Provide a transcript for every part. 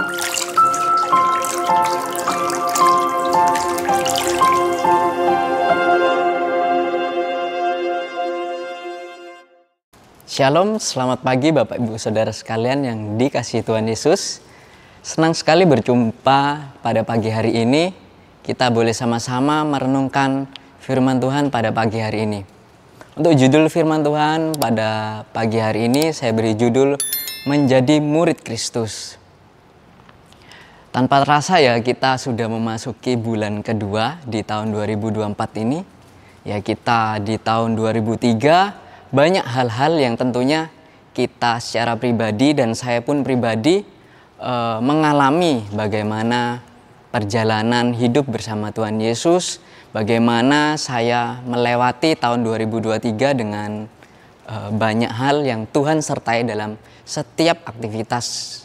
Shalom, selamat pagi Bapak Ibu Saudara sekalian yang dikasihi Tuhan Yesus. Senang sekali berjumpa pada pagi hari ini. Kita boleh sama-sama merenungkan firman Tuhan pada pagi hari ini. Untuk judul firman Tuhan pada pagi hari ini saya beri judul Menjadi Murid Kristus. Tanpa terasa ya kita sudah memasuki bulan kedua di tahun 2024 ini. Ya kita di tahun 2003 banyak hal-hal yang tentunya kita secara pribadi dan saya pun pribadi mengalami bagaimana perjalanan hidup bersama Tuhan Yesus, bagaimana saya melewati tahun 2023 dengan banyak hal yang Tuhan sertai dalam setiap aktivitas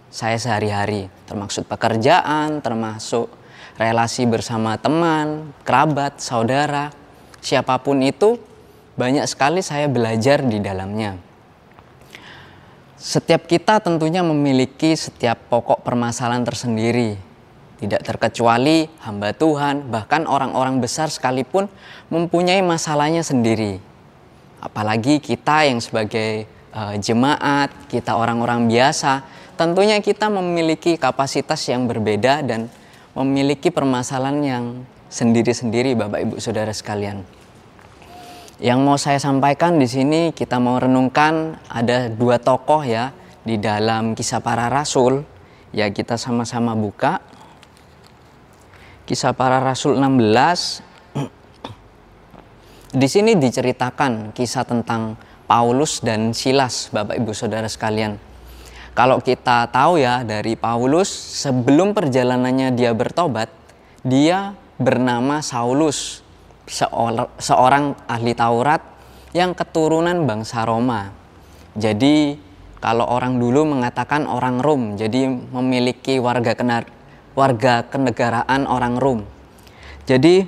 saya sehari-hari, termasuk pekerjaan, termasuk relasi bersama teman, kerabat, saudara, siapapun itu. Banyak sekali saya belajar di dalamnya. Setiap kita tentunya memiliki setiap pokok permasalahan tersendiri. Tidak terkecuali hamba Tuhan, bahkan orang-orang besar sekalipun mempunyai masalahnya sendiri. Apalagi kita yang sebagai jemaat, kita orang-orang biasa, tentunya kita memiliki kapasitas yang berbeda dan memiliki permasalahan yang sendiri-sendiri Bapak Ibu Saudara sekalian. Yang mau saya sampaikan di sini kita mau renungkan ada dua tokoh ya di dalam Kisah Para Rasul. Ya kita sama-sama buka Kisah Para Rasul 16. Di sini diceritakan kisah tentang Paulus dan Silas, Bapak Ibu Saudara sekalian. Kalau kita tahu ya dari Paulus sebelum perjalanannya dia bertobat, dia bernama Saulus. Seorang ahli Taurat yang keturunan bangsa Roma. Jadi kalau orang dulu mengatakan orang Rom, jadi memiliki warga kenegaraan orang Rom. Jadi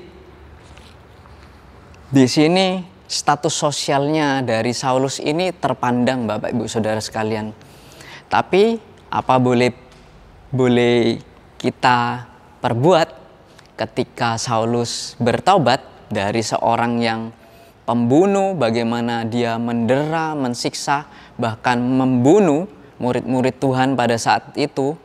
di sini status sosialnya dari Saulus ini terpandang Bapak Ibu Saudara sekalian. Tapi apa boleh kita perbuat ketika Saulus bertobat dari seorang yang pembunuh, bagaimana dia mendera, mensiksa, bahkan membunuh murid-murid Tuhan pada saat itu.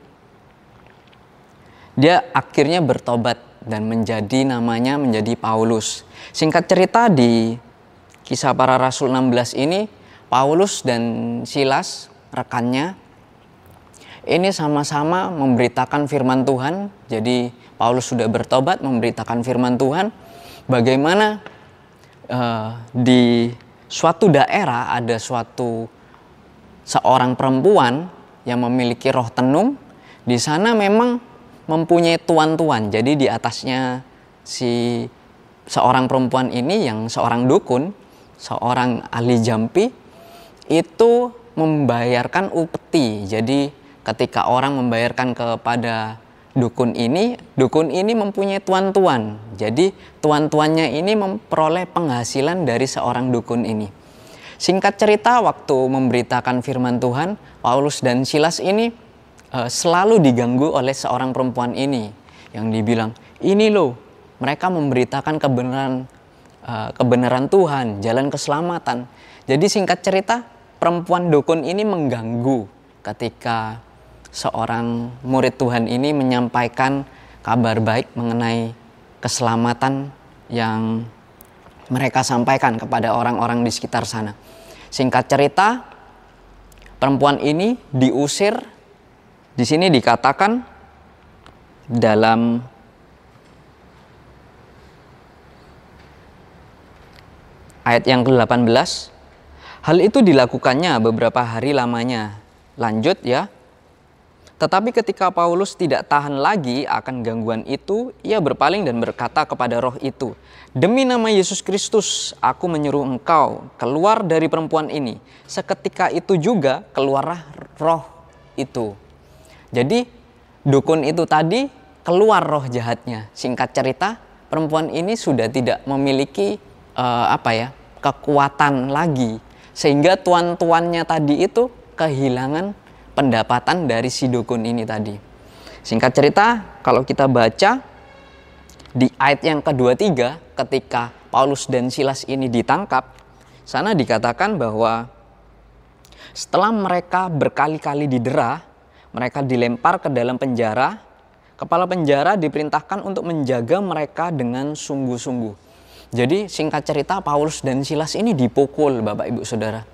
Dia akhirnya bertobat dan namanya menjadi Paulus. Singkat cerita di Kisah Para Rasul 16 ini, Paulus dan Silas, rekannya, ini sama-sama memberitakan firman Tuhan. Jadi Paulus sudah bertobat memberitakan firman Tuhan. Bagaimana di suatu daerah ada seorang perempuan yang memiliki roh tenung. Di sana memang mempunyai tuan-tuan. Jadi di atasnya seorang perempuan ini yang seorang dukun, seorang ahli jampi, itu membayarkan upeti. Jadi ketika orang membayarkan kepada dukun ini mempunyai tuan-tuan. Jadi tuan-tuannya ini memperoleh penghasilan dari seorang dukun ini. Singkat cerita, waktu memberitakan firman Tuhan, Paulus dan Silas ini selalu diganggu oleh seorang perempuan ini yang dibilang, ini loh, mereka memberitakan kebenaran Tuhan, jalan keselamatan. Jadi singkat cerita, perempuan dukun ini mengganggu ketika seorang murid Tuhan ini menyampaikan kabar baik mengenai keselamatan yang mereka sampaikan kepada orang-orang di sekitar sana. Singkat cerita, perempuan ini diusir. Di sini dikatakan dalam ayat yang ke-18, hal itu dilakukannya beberapa hari lamanya. Lanjut ya. Tetapi ketika Paulus tidak tahan lagi akan gangguan itu, ia berpaling dan berkata kepada roh itu, "Demi nama Yesus Kristus, aku menyuruh engkau keluar dari perempuan ini." Seketika itu juga keluarlah roh itu. Jadi dukun itu tadi keluar roh jahatnya. Singkat cerita, perempuan ini sudah tidak memiliki kekuatan lagi. Sehingga tuan-tuannya tadi itu kehilangan pendapatan dari si dukun ini tadi. Singkat cerita, kalau kita baca di ayat yang kedua-tiga, ketika Paulus dan Silas ini ditangkap, sana dikatakan bahwa setelah mereka berkali-kali didera, mereka dilempar ke dalam penjara. Kepala penjara diperintahkan untuk menjaga mereka dengan sungguh-sungguh. Jadi singkat cerita, Paulus dan Silas ini dipukul, Bapak Ibu Saudara,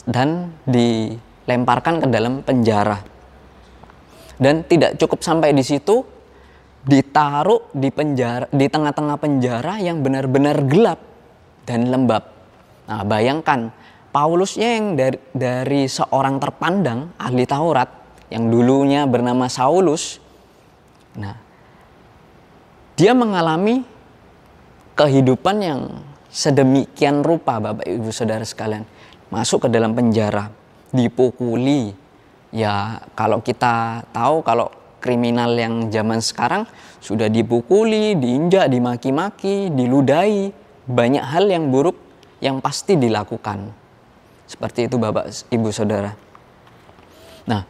dan dilemparkan ke dalam penjara. Dan tidak cukup sampai di situ, ditaruh di penjara, di tengah-tengah penjara yang benar-benar gelap dan lembab. Nah, bayangkan Paulusnya yang dari seorang terpandang ahli Taurat yang dulunya bernama Saulus. Nah, dia mengalami kehidupan yang sedemikian rupa, Bapak Ibu Saudara sekalian. Masuk ke dalam penjara, dipukuli. Ya, kalau kita tahu kalau kriminal yang zaman sekarang sudah dipukuli, diinjak, dimaki-maki, diludahi, banyak hal yang buruk yang pasti dilakukan. Seperti itu Bapak Ibu Saudara. Nah,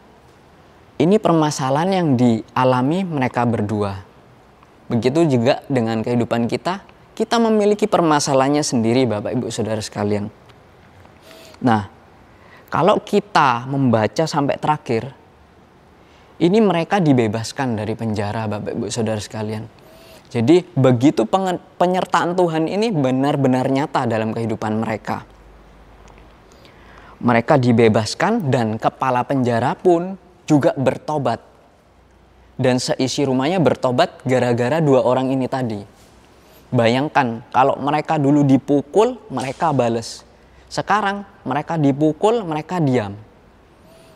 ini permasalahan yang dialami mereka berdua. Begitu juga dengan kehidupan kita, kita memiliki permasalahannya sendiri Bapak Ibu Saudara sekalian. Nah, kalau kita membaca sampai terakhir, ini mereka dibebaskan dari penjara Bapak Ibu Saudara sekalian. Jadi begitu penyertaan Tuhan ini benar-benar nyata dalam kehidupan mereka. Mereka dibebaskan dan kepala penjara pun juga bertobat. Dan seisi rumahnya bertobat gara-gara dua orang ini tadi. Bayangkan kalau mereka dulu dipukul, mereka bales. Sekarang mereka dipukul, mereka diam.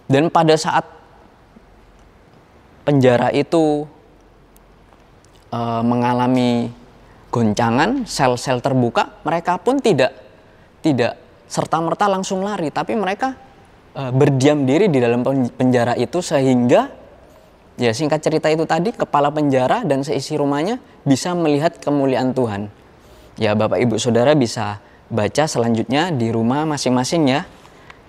Dan pada saat penjara itu mengalami goncangan, sel-sel terbuka, mereka pun tidak serta-merta langsung lari, tapi mereka berdiam diri di dalam penjara itu sehingga ya singkat cerita itu tadi kepala penjara dan seisi rumahnya bisa melihat kemuliaan Tuhan. Ya Bapak Ibu Saudara bisa baca selanjutnya di rumah masing-masing ya.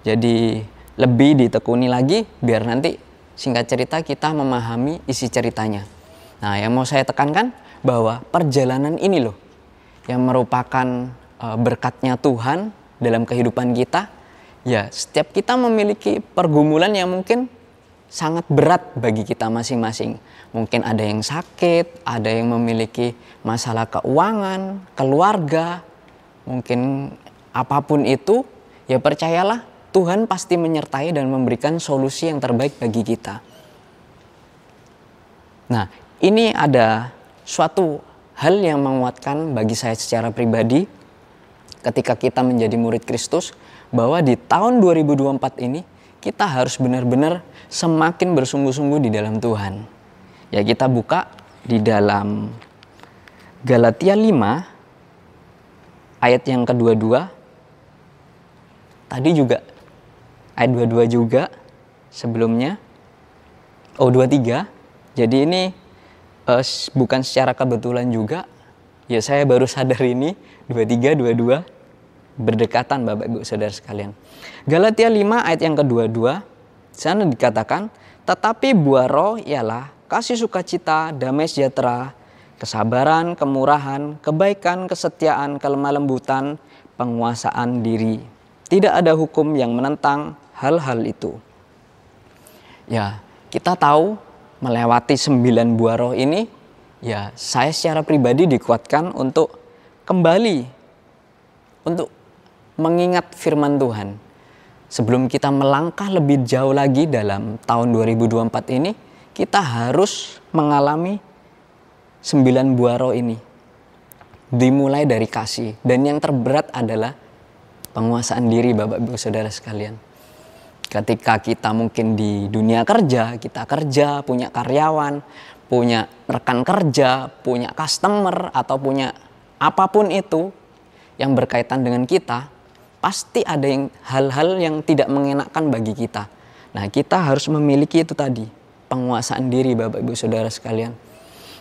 Jadi lebih ditekuni lagi biar nanti singkat cerita kita memahami isi ceritanya. Nah, yang mau saya tekankan bahwa perjalanan ini loh yang merupakan berkatnya Tuhan dalam kehidupan kita. Ya, setiap kita memiliki pergumulan yang mungkin sangat berat bagi kita masing-masing. Mungkin ada yang sakit, ada yang memiliki masalah keuangan, keluarga, mungkin apapun itu, ya percayalah Tuhan pasti menyertai dan memberikan solusi yang terbaik bagi kita. Nah, ini ada suatu hal yang menguatkan bagi saya secara pribadi ketika kita menjadi murid Kristus, bahwa di tahun 2024 ini kita harus benar-benar semakin bersungguh-sungguh di dalam Tuhan. Ya, kita buka di dalam Galatia 5 ayat yang kedua-dua. Tadi juga ayat 22 juga sebelumnya. 23. Jadi ini bukan secara kebetulan juga. Ya, saya baru sadar ini 23, 22 berdekatan Bapak Ibu Saudara sekalian. Galatia 5 ayat yang kedua-dua, sana dikatakan, tetapi buah roh ialah kasih sukacita, damai sejahtera, kesabaran, kemurahan, kebaikan, kesetiaan, kelemah lembutan, penguasaan diri. Tidak ada hukum yang menentang hal-hal itu. Ya, kita tahu melewati 9 buah roh ini, ya saya secara pribadi dikuatkan untuk kembali untuk mengingat firman Tuhan. Sebelum kita melangkah lebih jauh lagi dalam tahun 2024 ini, kita harus mengalami 9 buah roh ini. Dimulai dari kasih, dan yang terberat adalah penguasaan diri Bapak Ibu Saudara sekalian. Ketika kita mungkin di dunia kerja, kita kerja, punya karyawan, punya rekan kerja, punya customer, atau punya apapun itu yang berkaitan dengan kita, pasti ada hal-hal yang tidak mengenakan bagi kita. Nah, kita harus memiliki itu tadi, penguasaan diri Bapak Ibu Saudara sekalian.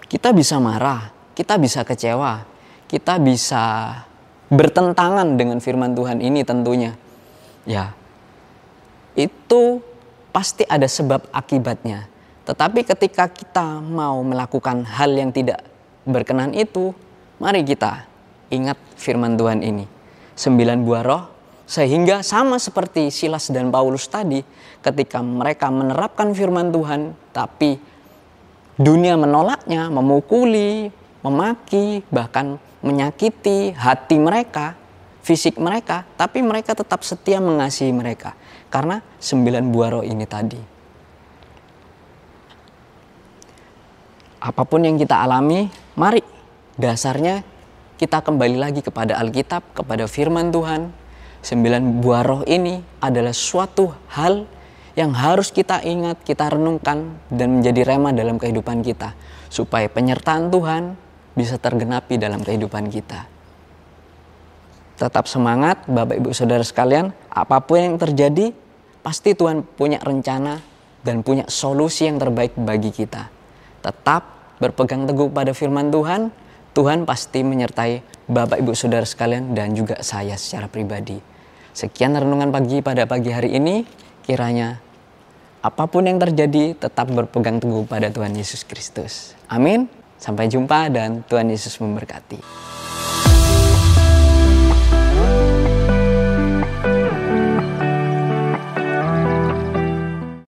Kita bisa marah, kita bisa kecewa, kita bisa bertentangan dengan firman Tuhan ini tentunya. Ya, itu pasti ada sebab akibatnya. Tetapi ketika kita mau melakukan hal yang tidak berkenan itu, mari kita ingat firman Tuhan ini. 9 buah roh, sehingga sama seperti Silas dan Paulus tadi, ketika mereka menerapkan firman Tuhan, tapi dunia menolaknya, memukuli, memaki, bahkan menyakiti hati mereka, fisik mereka, tapi mereka tetap setia mengasihi mereka. Karena 9 buah roh ini tadi. Apapun yang kita alami, mari dasarnya kita kembali lagi kepada Alkitab, kepada firman Tuhan. 9 buah roh ini adalah suatu hal yang harus kita ingat, kita renungkan, dan menjadi rema dalam kehidupan kita. Supaya penyertaan Tuhan bisa tergenapi dalam kehidupan kita. Tetap semangat Bapak Ibu Saudara sekalian, apapun yang terjadi, pasti Tuhan punya rencana dan punya solusi yang terbaik bagi kita. Tetap berpegang teguh pada firman Tuhan, Tuhan pasti menyertai Bapak Ibu Saudara sekalian dan juga saya secara pribadi. Sekian renungan pagi pada pagi hari ini, kiranya apapun yang terjadi tetap berpegang teguh pada Tuhan Yesus Kristus. Amin. Sampai jumpa dan Tuhan Yesus memberkati.